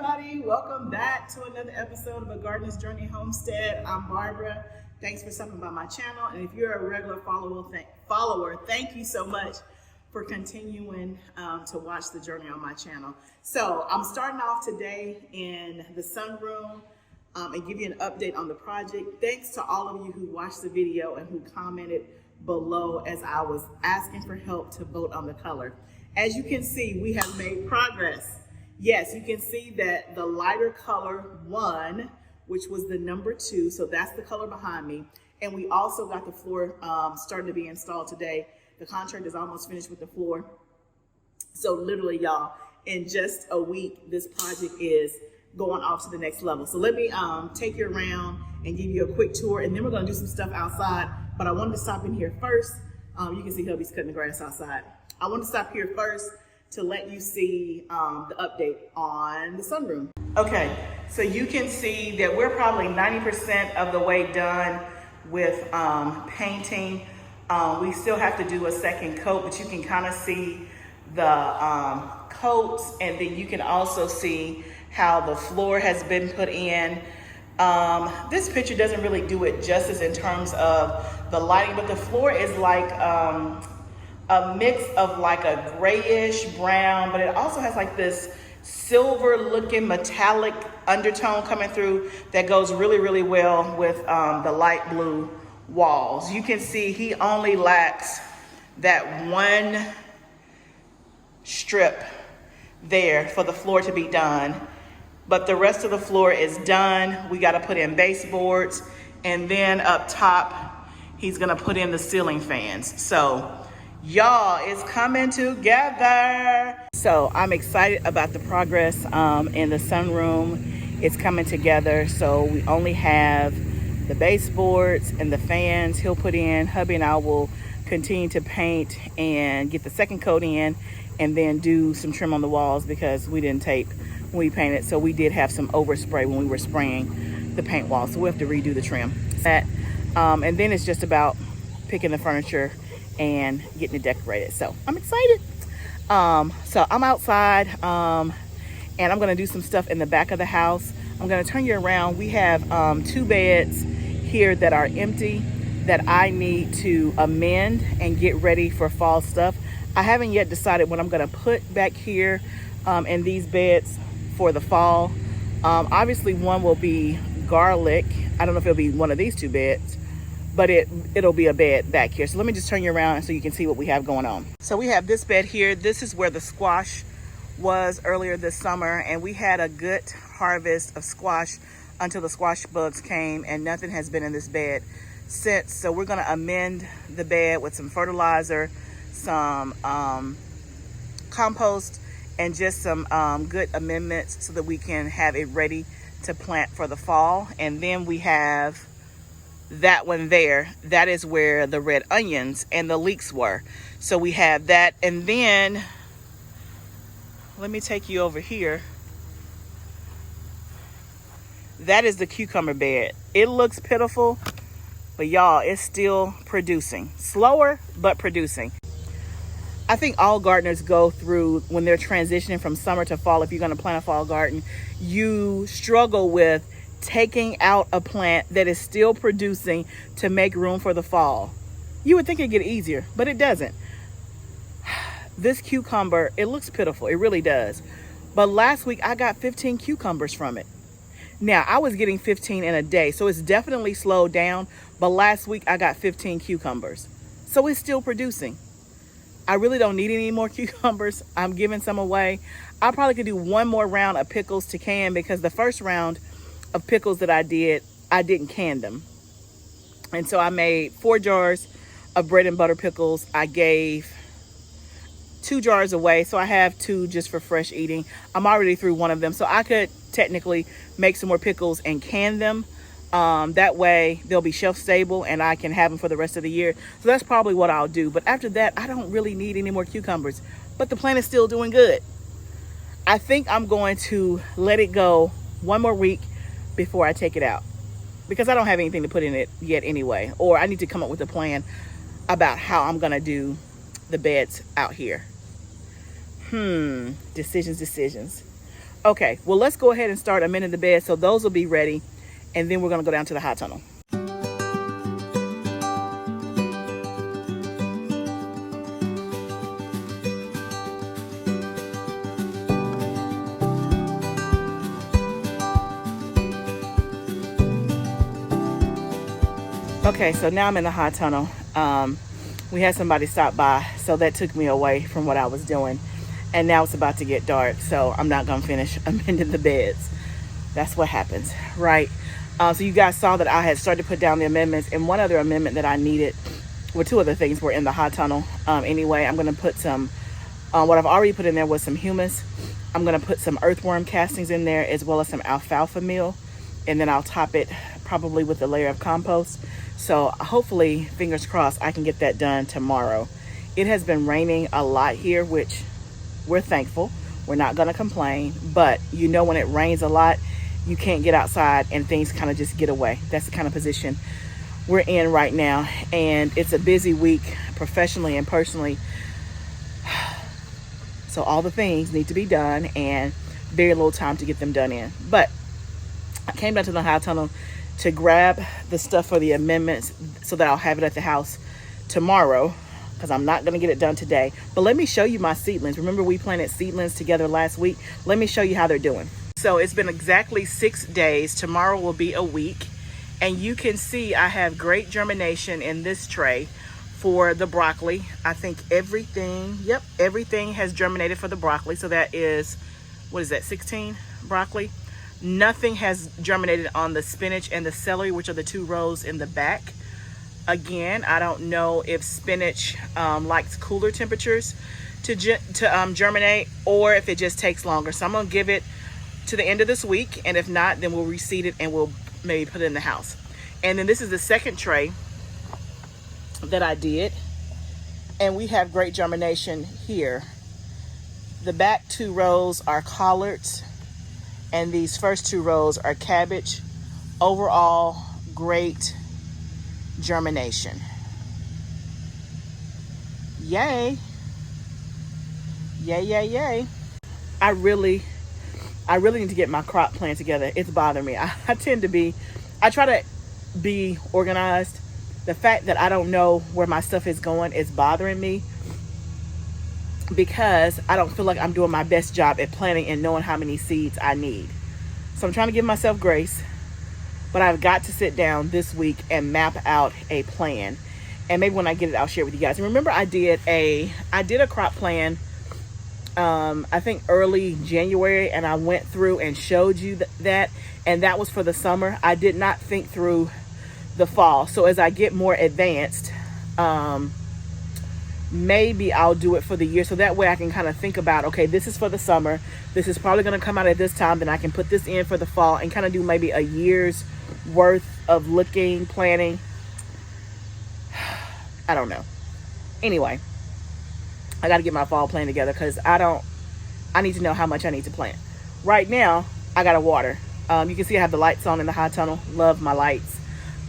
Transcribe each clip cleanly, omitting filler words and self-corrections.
everybody. Welcome back to another episode of A Gardener's Journey Homestead. I'm Barbara. Thanks for stopping by my channel. And if you're a regular follower, thank you so much for continuing to watch the journey on my channel. So I'm starting off today in the sunroom and give you an update on the project. Thanks to all of you who watched the video and who commented below as I was asking for help to vote on the color. As you can see, we have made progress. Yes, you can see that the lighter color won, which was the number 2. So that's the color behind me. And we also got the floor starting to be installed today. The contract is almost finished with the floor. So literally, y'all, in just a week, this project is going off to the next level. So let me take you around and give you a quick tour, and then we're gonna do some stuff outside. But I wanted to stop in here first. You can see hubby's cutting the grass outside. I want to stop here first to let you see the update on the sunroom. Okay, so you can see that we're probably 90% of the way done with painting. We still have to do a second coat, but you can kind of see the coats, and then you can also see how the floor has been put in. This picture doesn't really do it justice in terms of the lighting, but the floor is like a mix of like a grayish brown, but it also has like this silver looking metallic undertone coming through that goes really, really well with the light blue walls. You can see he only lacks that one strip there for the floor to be done, but the rest of the floor is done. We got to put in baseboards, and then up top he's gonna put in the ceiling fans. So y'all, it's coming together. So I'm excited about the progress in the sunroom. It's coming together. So we only have the baseboards and the fans he'll put in. Hubby and I will continue to paint and get the second coat in, and then do some trim on the walls because we didn't tape when we painted. So we did have some overspray when we were spraying the paint wall. So we'll have to redo the trim. And then it's just about picking the furniture and getting it decorated. So I'm excited. So I'm outside and I'm gonna do some stuff in the back of the house. I'm gonna turn you around. We have 2 beds here that are empty that I need to amend and get ready for fall stuff. I haven't yet decided what I'm gonna put back here in these beds for the fall. Obviously one will be garlic. I don't know if it'll be one of these 2 beds, but it'll be a bed back here. So let me just turn you around so you can see what we have going on. So we have this bed here. This is where the squash was earlier this summer, and we had a good harvest of squash until the squash bugs came, and nothing has been in this bed since. So we're gonna amend the bed with some fertilizer, some compost, and just some good amendments so that we can have it ready to plant for the fall. And then we have that one there. That is where the red onions and the leeks were. So we have that. And then let me take you over here. That is the cucumber bed. It looks pitiful, but y'all, it's still producing. Slower, but producing. I think all gardeners go through, when they're transitioning from summer to fall, if you're going to plant a fall garden, you struggle with taking out a plant that is still producing to make room for the fall. You would think it'd get easier, but it doesn't. This cucumber, it looks pitiful. It really does. But last week I got 15 cucumbers from it. Now I was getting 15 in a day, so it's definitely slowed down. But last week I got 15 cucumbers. So it's still producing. I really don't need any more cucumbers. I'm giving some away. I probably could do one more round of pickles to can, because the first round of pickles that I didn't can them. And so I made 4 jars of bread and butter pickles. I gave 2 jars away, so I have 2 just for fresh eating. I'm already through one of them, so I could technically make some more pickles and can them. That way they'll be shelf stable and I can have them for the rest of the year. So that's probably what I'll do. But after that, I don't really need any more cucumbers, but the plant is still doing good. I think I'm going to let it go one more week before I take it out, because I don't have anything to put in it yet anyway, or I need to come up with a plan about how I'm gonna do the beds out here. Decisions. Okay, well, let's go ahead and start amending the bed. So those will be ready. And then we're going to go down to the high tunnel. Okay, so now I'm in the high tunnel. We had somebody stop by, so that took me away from what I was doing. And now it's about to get dark, so I'm not going to finish amending the beds. That's what happens, right? So you guys saw that I had started to put down the amendments, and one other amendment that I needed, well, two other things were in the high tunnel. Anyway, I'm going to put some, what I've already put in there was some humus. I'm going to put some earthworm castings in there, as well as some alfalfa meal. And then I'll top it probably with a layer of compost. So hopefully, fingers crossed, I can get that done tomorrow. It has been raining a lot here, which we're thankful. We're not going to complain. But you know, when it rains a lot, you can't get outside and things kind of just get away. That's the kind of position we're in right now. And it's a busy week professionally and personally. So all the things need to be done and very little time to get them done in. But I came down to the high tunnel to grab the stuff for the amendments so that I'll have it at the house tomorrow, because I'm not going to get it done today. But let me show you my seedlings. Remember, we planted seedlings together last week. Let me show you how they're doing. So it's been exactly 6 days. Tomorrow will be a week. And you can see I have great germination in this tray for the broccoli. I think everything has germinated for the broccoli. So that is, what is that, 16 broccoli? Nothing has germinated on the spinach and the celery, which are the 2 rows in the back. Again, I don't know if spinach likes cooler temperatures to germinate, or if it just takes longer. So I'm going to give it to the end of this week, and if not, then we'll reseed it and we'll maybe put it in the house. And then this is the second tray that I did, and we have great germination here. The back 2 rows are collards, and these first 2 rows are cabbage. Overall, great germination. Yay. Yay, yay, yay. I really need to get my crop plan together. It's bothering me. I try to be organized. The fact that I don't know where my stuff is going is bothering me, because I don't feel like I'm doing my best job at planning and knowing how many seeds I need. So I'm trying to give myself grace, but I've got to sit down this week and map out a plan. And maybe when I get it, I'll share it with you guys. And remember, I did a crop plan, I think early January, and I went through and showed you that, and that was for the summer. I did not think through the fall. So as I get more advanced, maybe I'll do it for the year, so that way I can kind of think about, okay, this is for the summer, this is probably going to come out at this time, then I can put this in for the fall, and kind of do maybe a year's worth of looking, planning. I don't know. Anyway, I got to get my fall plan together, because I need to know how much I need to plant. Right now, I got to water. You can see I have the lights on in the high tunnel. Love my lights.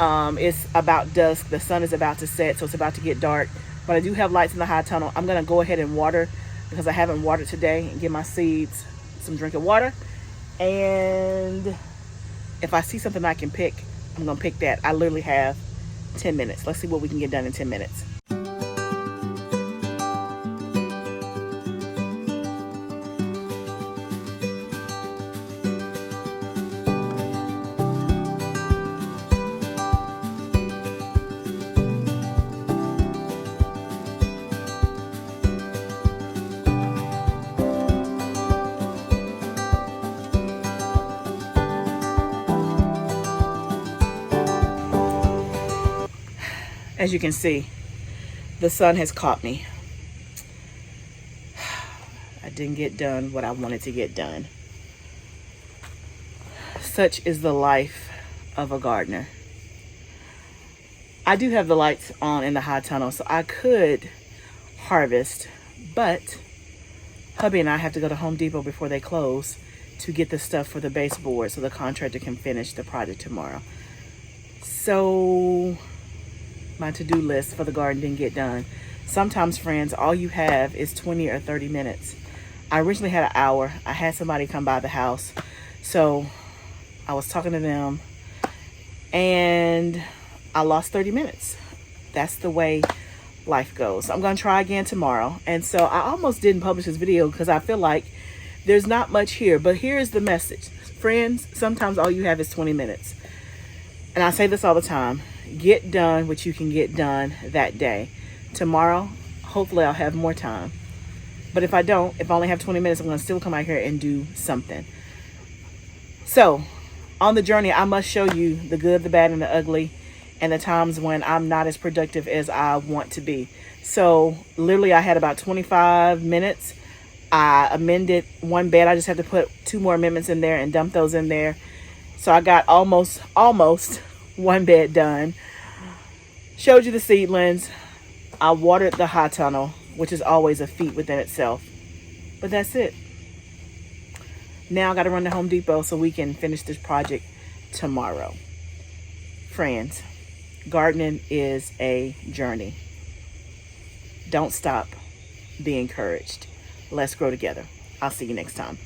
It's about dusk. The sun is about to set, so it's about to get dark. But I do have lights in the high tunnel. I'm going to go ahead and water, because I haven't watered today, and give my seeds some drinking water. And if I see something I can pick, I'm going to pick that. I literally have 10 minutes. Let's see what we can get done in 10 minutes. As you can see, the sun has caught me. I didn't get done what I wanted to get done. Such is the life of a gardener. I do have the lights on in the high tunnel, so I could harvest, but hubby and I have to go to Home Depot before they close to get the stuff for the baseboard so the contractor can finish the project tomorrow. So my to-do list for the garden didn't get done. Sometimes, friends, all you have is 20 or 30 minutes. I originally had an hour. I had somebody come by the house. So I was talking to them and I lost 30 minutes. That's the way life goes. I'm going to try again tomorrow. And so I almost didn't publish this video because I feel like there's not much here. But here's the message. Friends, sometimes all you have is 20 minutes. And I say this all the time. Get done what you can get done that day. Tomorrow, hopefully I'll have more time. But if I don't, if I only have 20 minutes, I'm going to still come out here and do something. So, on the journey, I must show you the good, the bad, and the ugly, and the times when I'm not as productive as I want to be. So, literally, I had about 25 minutes. I amended one bed. I just have to put 2 more amendments in there and dump those in there. So I got almost one bed done. Showed you the seedlings. I watered the high tunnel, which is always a feat within itself. But that's it. Now I got to run to Home Depot so we can finish this project tomorrow. Friends, gardening is a journey. Don't stop. Be encouraged. Let's grow together. I'll see you next time.